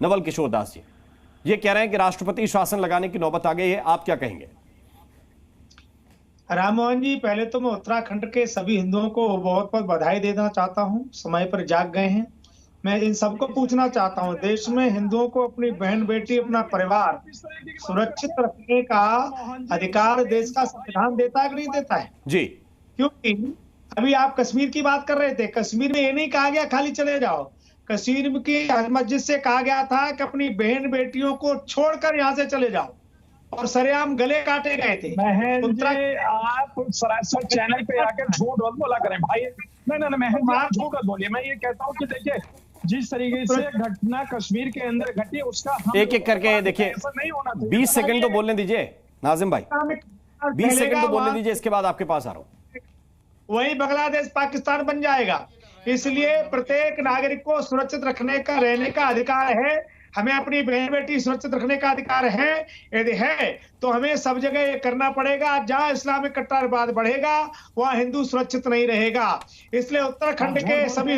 नवल किशोर दास जी ये कह रहे हैं कि राष्ट्रपति शासन लगाने की नौबत आ गई है, आप क्या कहेंगे? राम मोहन जी, पहले तो मैं उत्तराखंड के सभी हिंदुओं को बहुत बहुत बधाई देना चाहता हूं, समय पर जाग गए हैं। मैं इन सबको पूछना चाहता हूं, देश में हिंदुओं को अपनी बहन बेटी, अपना परिवार सुरक्षित रखने का अधिकार देश का संविधान देता है कि नहीं देता है? जी, क्योंकि अभी आप कश्मीर की बात कर रहे थे, कश्मीर में ये नहीं कहा गया खाली चले जाओ। कश्मीर की मस्जिद से कहा गया था कि अपनी बहन बेटियों को छोड़कर यहाँ से चले जाओ, और सरेआम गले काटे गए थे। महन जी, आप सरासर चैनल पे आकर झूठ मत बोला करें भाई। नहीं, महन जी, आप झूठ मत बोलिए। मैं ये कहता हूँ कि देखिए, जिस तरीके से घटना कश्मीर के अंदर घटी उसका एक एक करके देखिए, 20 सेकंड तो बोलने दीजिए नाजिम भाई, 20 सेकंड तो बोलने दीजिए, इसके बाद आपके पास आ रहा हूं। वही बांग्लादेश पाकिस्तान बन जाएगा। इसलिए प्रत्येक नागरिक को सुरक्षित रखने का, रहने का अधिकार है। हमें अपनी बहन बेटी सुरक्षित रखने का अधिकार है। यदि है तो हमें सब जगह ये करना पड़ेगा। जहां इस्लामिक कट्टरवाद बढ़ेगा वहां हिंदू सुरक्षित नहीं रहेगा। इसलिए उत्तराखंड के सभी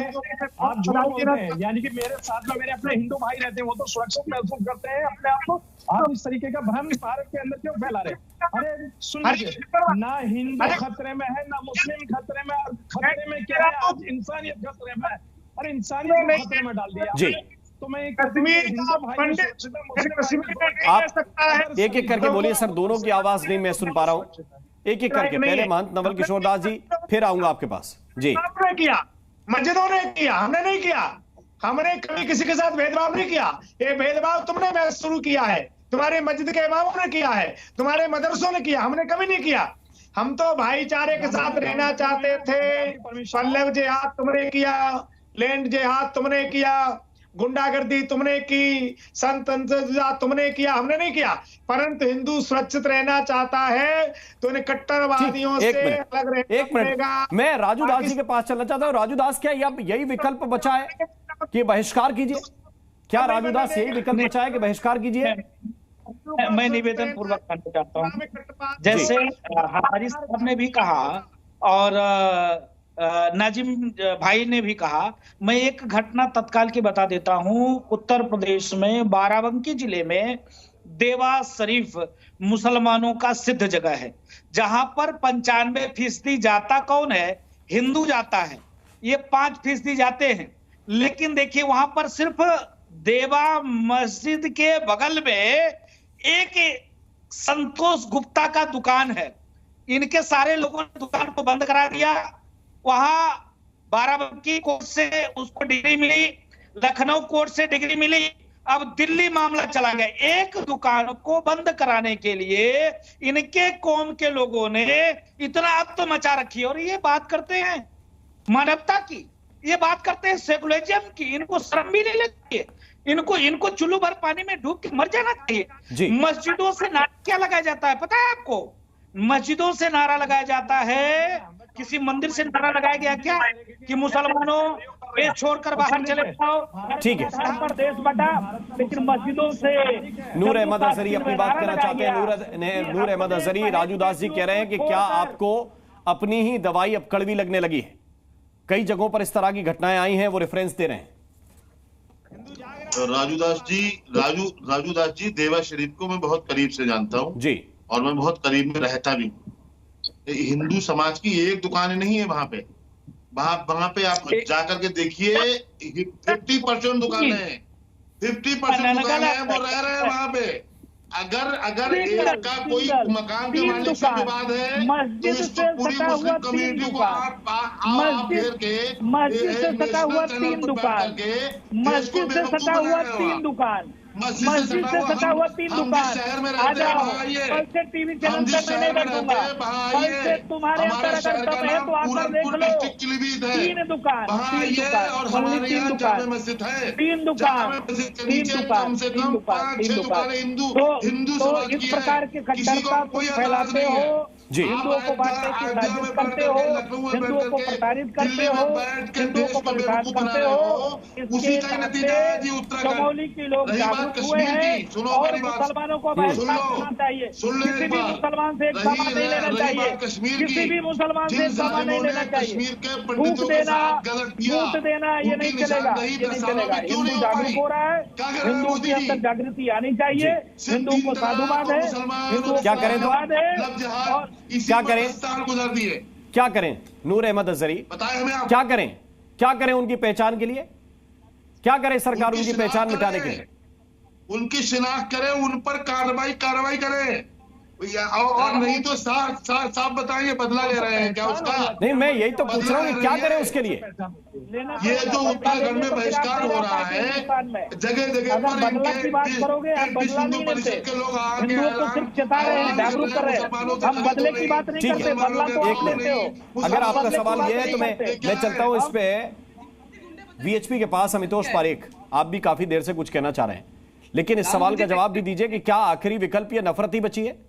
यानी कि मेरे साथ में मेरे अपने हिंदू भाई रहते हैं, वो तो सुरक्षित महसूस करते हैं अपने आप को। आप इस तरीके का भ्रम भारत के अंदर क्यों फैला रहे? अरे सुन लीजिए, ना हिंदू खतरे में है, ना मुस्लिम खतरे में। खतरे में क्या है? आज इंसानियत खतरे में है। अरे इंसानियत खतरे में डाल दिया जी। तो मैं आप एक एक करके बोलिए सर, दोनों की आवाज नहीं मैं सुन पा रहा हूँ। एक एक करके, पहले महंत नवल किशोर दास जी, फिर आऊंगा आपके पास जी। आपने किया, मस्जिदों ने किया, हमने नहीं किया। हमने कभी किसी के साथ भेदभाव नहीं किया। ये भेदभाव तुमने शुरू किया है, तुम्हारे मस्जिद के इमामों ने किया है, तुम्हारे मदरसों ने किया, हमने कभी नहीं किया। हम तो भाईचारे के साथ रहना चाहते थे। पल्लव जिहाद तुमने किया, लैंड जिहाद तुमने किया, गुंडागर्दी तुमने की, संत तुमने किया, हमने नहीं किया। परंतु हिंदू सुरक्षित रहना चाहता है तो इन्हें कट्टरवादियों से अलग रहना पड़ेगा। मैं राजू दास जी के पास चलना चाहता हूँ। राजू दास, क्या यही विकल्प बचा है कि बहिष्कार कीजिए? क्या राजू दास यही विकल्प बचा है कि बहिष्कार कीजिए? मैं निवेदन पूर्वक करना चाहता हूँ, जैसे हमारी साहब ने भी कहा और नाजिम भाई ने भी कहा, मैं एक घटना तत्काल की बता देता हूं। उत्तर प्रदेश में बाराबंकी जिले में देवास शरीफ मुसलमानों का सिद्ध जगह है, जहां पर 95% जाता कौन है? हिंदू जाता है। ये 5% जाते हैं। लेकिन देखिए, वहां पर सिर्फ देवा मस्जिद के बगल में एक संतोष गुप्ता का दुकान है। इनके सारे लोगों ने दुकान को बंद करा दिया। वहां बाराबंकी कोर्ट से उसको डिग्री मिली, लखनऊ कोर्ट से डिग्री मिली, अब दिल्ली मामला चला गया। एक दुकान को बंद कराने के लिए इनके कौम के लोगों ने इतना अब तो मचा रखी है। और ये बात करते हैं मानवता की, ये बात करते हैं सेकुलरिज्म की। इनको शर्म भी नहीं लगती है। इनको चुल्लू भर पानी में डूब के मर जाना चाहिए। मस्जिदों से नारा क्या लगाया जाता है पता है आपको? मस्जिदों से नारा लगाया जाता है। किसी मंदिर से नारा लगाया गया क्या कि मुसलमानों देश छोड़कर बाहर चले जाओ? ठीक है, पर देश बटा, लेकिन मस्जिदों से। नूर अहमद अजहरी अपनी बात करना चाहते हैं। नूर अहमद अजहरी, राजू दास जी कह रहे हैं कि क्या आपको अपनी ही दवाई अब कड़वी लगने लगी है? कई जगहों पर इस तरह की घटनाएं आई हैं, वो रेफरेंस दे रहे हैं। राजू दास जी देवा शरीफ को मैं बहुत करीब से जानता हूँ जी, और मैं बहुत करीब में रहता भी हूँ। हिंदू समाज की एक दुकान नहीं है वहां पे। वहां पे आप जाकर के देखिए, 50% दुकानें हैं, 50% दुकानें हैं, वो रह रहे हैं वहां पे। अगर एक का कोई मकान के मालिक से विवाद है तो इसको पूरी मुस्लिम कम्युनिटी को आप घेर के मस्जिद से सटा हुआ 3 दुकान, मस्जिद से सटा हुआ 3 दुकान, मस्जिद से सटा हुआ 3 दुकान। आ जाओ, कल से टीवी चैनल पे मैं नहीं बैठूंगा। कल से तुम्हारे अंदर अगर दम है तो आकर देख लो। 3 दुकान, 3 दुकान, 3 दुकान, 3 दुकान। तो इस प्रकार के कट्टरता तुम फैलाते हो जी। हिंदुओं को बांटने की साजिश करते हो, हिंदुओं को प्रताड़ित करते हो, हिंदुओं को परेशान करते हो। इसके चलते चमोली के लोग जागरूक हुए हैं और मुसलमानों को बहिष्कार करना चाहिए। किसी भी मुसलमान से एक सामान नहीं लेना चाहिए, किसी भी मुसलमान से एक सामान नहीं लेना चाहिए। फूट देना ये नहीं चलेगा, ये नहीं चलेगा। हिंदू जागरूक हो रहा है, हिंदुओं के अंदर जागृति आनी चाहिए। हिंदुओं को साधुवाद है, हिंदुओं क्या को करें तो? साधुवाद है। और क्या करें? गुजर दिए। क्या करें नूर अहमद अजहरी, बताएं हमें आप। क्या करें उनकी पहचान के लिए? क्या करे सरकार उनकी पहचान मिटाने के लिए? उनकी शिनाख्त करे, उन पर कार्रवाई करे, और नहीं तो साफ बताइए बदला ले रहे हैं क्या उसका? नहीं, मैं यही तो पूछ रहा हूँ कि क्या करें उसके लिए। ये जो उत्तराखंड में बहिष्कार हो रहा है, जगह जगह पर हिंदू परिषद के लोग आगे सिर्फ चेता रहे हैं, जागरूक कर रहे हैं। हम बदले की बात नहीं करते, बदला तो आप लेते हो। अगर आपका सवाल ये है तो मैं चलता हूँ इस पे वीएचपी के पास। अमितोष पारेख, आप भी काफी देर से कुछ कहना चाह रहे हैं, लेकिन इस सवाल का जवाब भी दीजिए कि क्या आखिरी विकल्प ये नफरत ही बची है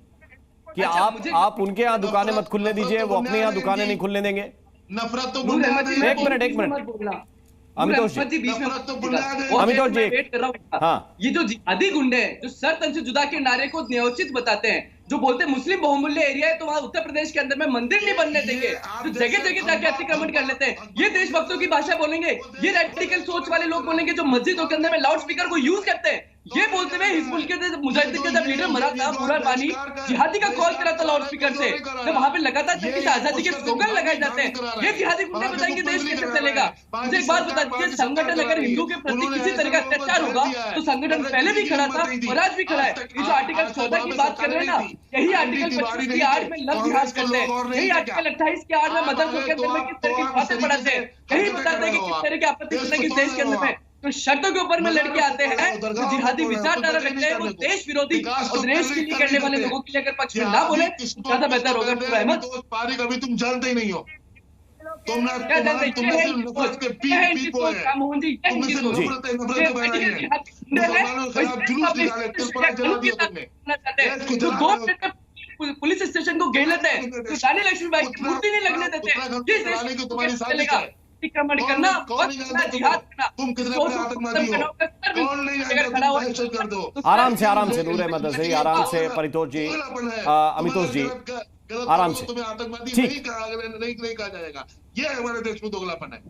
कि आप उनके यहाँ दुकानें मत खुलने दीजिए, वो अपने यहाँ दुकानें नहीं खुलने देंगे? नफरत तो एक मिनट अमितोष जी, अमितोष जी, हाँ, ये जो जिहादी गुंडे हैं जो सर तन से जुदा के नारे को न्योचित बताते हैं, जो बोलते हैं मुस्लिम बहुमूल्य एरिया है तो वहां उत्तर प्रदेश के अंदर में मंदिर नहीं बनने देंगे, तो जगह जगह जाके अतिक्रमण कर लेते हैं, ये देशभक्तों की भाषा बोलेंगे, ये रेडिकल सोच वाले लोग बोलेंगे जो मस्जिदों के अंदर में लाउड स्पीकर को यूज करते हैं, ये बोलते हुए हिजबुल के मुजाहिदीन के जब लीडर मरा था, पूरा पानी जिहादी का कॉल करा था लाउड स्पीकर से, तो वहां पे लगातार तहरीक आजादी के स्लोगन लगाए जाते हैं। ये जिहादी गुंडे बताएंगे देश कैसे चलेगा? मुझे एक बात बता दीजिए, संगठन अगर हिंदू के प्रति किसी तरह का अत्याचार होगा तो संगठन पहले भी खड़ा था और आज भी खड़ा है। ये जो आर्टिकल 14 की बात कर रहे हैं ना, यही आर्टिकल 25 की आड़ में लव जिहाद करते हैं, यही आर्टिकल 28 की आड़ में मदरसों के अंदर में किस तरह की बातें पढ़ाते हैं, यही बताते हैं कि किस तरह की आपत्ति होती है देश के अंदर में। तो शर्तों के ऊपर में लड़के आते हैं जो जिहादी विचारधारा रखते हैं, वो देश विरोधी और देश के लिए करने वाले लोगों के लिए अगर पक्ष में ना बोले ज्यादा बेहतर होगा। अहमद पारिक, अभी तुम जानते ही नहीं हो, तुम ना क्या जानते हैं? पुलिस स्टेशन को घेर लेते हैं, तो रानी लक्ष्मीबाई की मूर्ति नहीं लगने देते, तुम्हारी चलेगा अतिक्रमण करना, जिहाद आराम से नूर अहमद अजहरी, आराम से परितोष जी, अमितोष जी, आराम से, तुम्हें आतंकवादी ठीक नहीं कहा जाएगा। ये हमारे देश में दोगलापन है।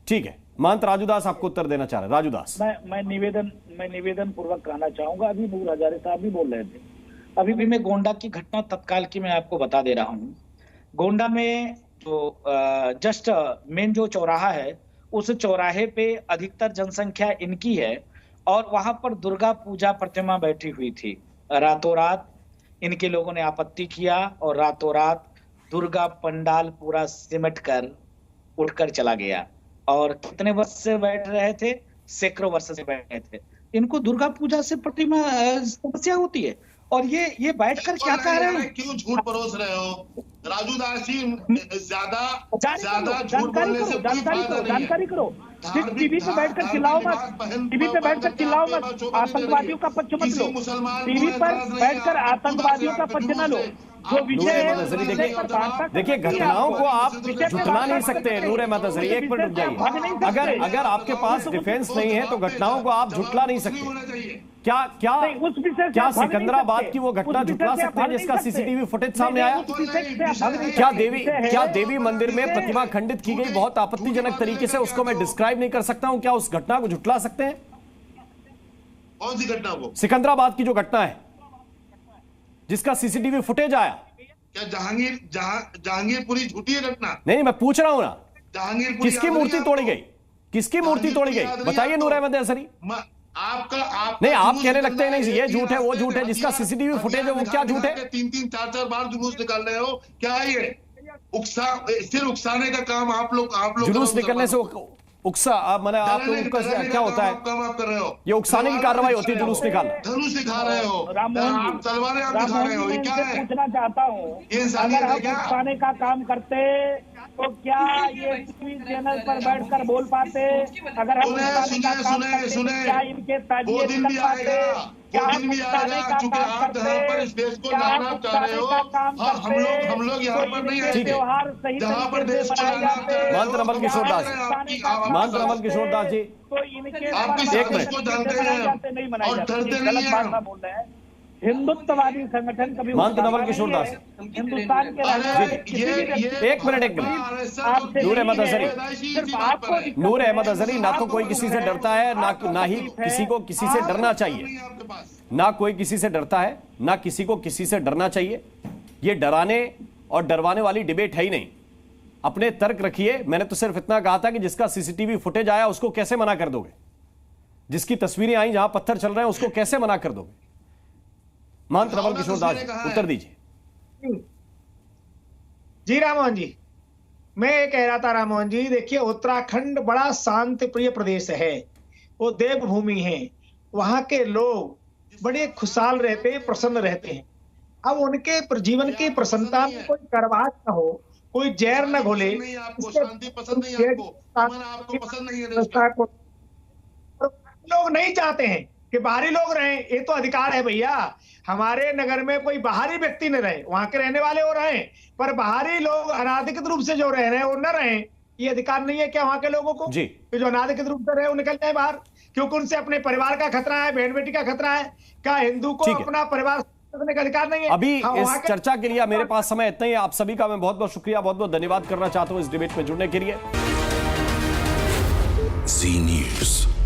ठीक है, महंत राजूदास आपको उत्तर देना चाह रहे हैं। राजूदास, मैं निवेदन पूर्वक कहना चाहूंगा। अभी नूर हजारे साहब भी बोल रहे थे, अभी भी मैं गोंडा की घटना तत्काल की मैं आपको बता दे रहा हूँ। गोंडा में तो जस्ट मेन जो चौराहा है, उस चौराहे पे अधिकतर जनसंख्या इनकी है और वहां पर दुर्गा पूजा प्रतिमा बैठी हुई थी। रातों रात इनके लोगों ने आपत्ति किया और रातों रात दुर्गा पंडाल पूरा सिमट कर उठकर चला गया। और कितने वर्ष से बैठ रहे थे? सैकड़ों वर्ष से बैठ रहे थे। इनको दुर्गा पूजा से प्रतिमा समस्या होती है और ये बैठकर क्या कह रहे हैं? क्यों झूठ परोस रहे हो राजूदास जी? ज्यादा झूठ बोलने से जानकारी करो। टीवी पे बैठकर चिल्लाओ मत, टीवी पे बैठकर चिल्लाओ मत, आतंकवादियों का पक्ष मत लो। टीवी पर बैठकर आतंकवादियों का पक्ष न लो। जो विषय है, देखिए घटनाओं को आप झुठला नहीं सकते। नूर अहमद अजहरी, एक मिनट रुक जाइए। अगर आपके पास डिफेंस नहीं है तो घटनाओं को आप झुठला नहीं सकते। क्या सिकंदराबाद की वो घटना झुठला सकते हैं जिसका सीसीटीवी फुटेज सामने आया? क्या देवी मंदिर में प्रतिमा खंडित की गई बहुत आपत्तिजनक तरीके से, उसको मैं डिस्क्राइब नहीं कर सकता हूं, क्या उस घटना को झुठला सकते हैं? कौन सी घटना को? सिकंदराबाद की जो घटना है जिसका सीसीटीवी फुटेज आया। क्या जहांगीरपुरी झूठी है घटना? नहीं, मैं पूछ रहा हूं ना, जहांगीरपुरी किसकी मूर्ति तोड़ी गई? किसकी मूर्ति तोड़ी गई बताइए नूर अहमद अजहरी। नहीं, आप कहने लगते हैं नहीं ये झूठ है वो झूठ है, जिसका सीसीटीवी फुटेज है वो क्या झूठ है? 3-3 4-4 बार जुलूस निकाल रहे हो, क्या है ये? सिर्फ उकसाने का काम आप लोग जुलूस निकलने से उकसा मैंने आप लोगों का क्या होता है? काम आप कर रहे हो, ये उकसाने की कार्रवाई होती है, जुलूस निकालना। धनुष दिखा रहे हो, तलवारें आप दिखा रहे हो, ये क्या है? पूछना चाहता हूँ, अगर हम उकसाने का काम करते तो क्या ये टीवी चैनल पर बैठकर बोल पाते? अगर हम क्या इनके वो दिन भी आएगा, वो दिन भी आएगा, चूंकि आप यहाँ पर इस देश को लाना चाह रहे हो, हम लोग यहाँ पर नहीं आएंगे, जहाँ पर देश को लाना चाह रहे हो। महंत रमन किशोर दास, महंत रमन किशोर दास जी, तो इनके आप किस देश को जानते हैं और डरते नहीं हैं। बोल रहे हैं हिंदुत्ववादी संगठन कभी महंत रमन किशोर दास, हिंदुस्तान के एक मिनट नूर अहमद अजहरी, नूर अहमद अजहरी, ना तो कोई किसी से डरता है, ना ही किसी को किसी से डरना चाहिए, ना कोई किसी से डरता है, ना किसी को किसी से डरना चाहिए। ये डराने और डरवाने वाली डिबेट है ही नहीं। अपने तर्क रखिए। मैंने तो सिर्फ इतना कहा था कि जिसका सीसीटीवी फुटेज आया उसको कैसे मना कर दोगे, जिसकी तस्वीरें आई जहां पत्थर चल रहे हैं उसको कैसे मना कर दोगे? महंत रमन किशोर दास, उत्तर दीजिए। जी राममोहन जी, मैं ये कह रहा था राममोहन जी, देखिए उत्तराखंड बड़ा शांति प्रिय प्रदेश है, वो देवभूमि है, वहां के लोग बड़े खुशहाल रहते हैं, प्रसन्न रहते हैं। अब उनके जीवन की प्रसन्नता में कोई करवाहट न हो, कोई जहर न घोले, शांति पसंद नहीं है आपको पसंद नहीं है। लोग नहीं चाहते हैं कि बाहरी लोग रहें, ये तो अधिकार है भैया। हमारे नगर में कोई बाहरी व्यक्ति न रहे, वहां के रहने वाले वो रहें, पर बाहरी लोग अनाधिकृत रूप से जो रह रहे हैं वो न रहें, ये अधिकार नहीं है क्या वहां के लोगों को जी? कि जो अनाधिकृत रूप से रहे वो निकल जाए बाहर, क्योंकि उनसे अपने परिवार का खतरा है, बहन बेटी का खतरा है। क्या हिंदू को अपना परिवार रखने का अधिकार नहीं है? अभी इस चर्चा के लिए मेरे पास समय इतना ही। आप सभी का मैं बहुत बहुत शुक्रिया, बहुत बहुत धन्यवाद करना चाहता हूं इस डिबेट में जुड़ने के लिए। जी न्यूज़।